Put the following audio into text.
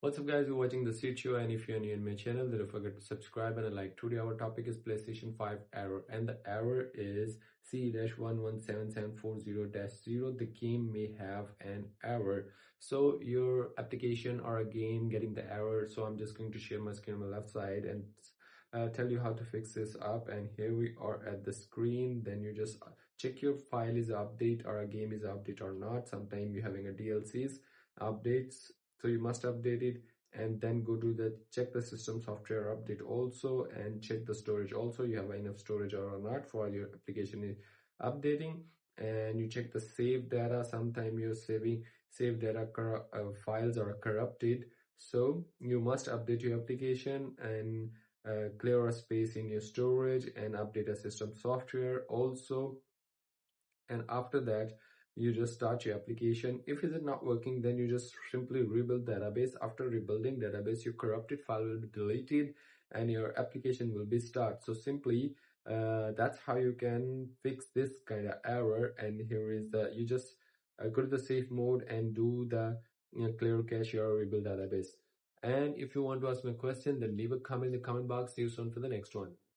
What's up guys, you're watching the CTO, and if you're new in my channel, then don't forget to subscribe and a like. Today our topic is PlayStation 5 error, and the error is CE-117740-0. The game may have an error. So your application or a game getting the error, so I'm just going to share my screen on the left side and tell you how to fix this up. And here we are at the screen. Then you just check your file is update or a game is update or not. Sometimes you're having a DLCs updates, so you must update it, and then go to the check the system software update also, and check the storage also, you have enough storage or not for your application is updating. And you check the save data. Sometime your save data files are corrupted, so you must update your application and clear a space in your storage and update a system software also. And after that, you just start your application. If it is not working, then you just simply rebuild database. After rebuilding database, your corrupted file will be deleted and your application will be start. So simply that's how you can fix this kind of error. And here is the, you just go to the safe mode and do the clear cache or rebuild database. And if you want to ask me a question, then leave a comment in the comment box. See you soon for the next one.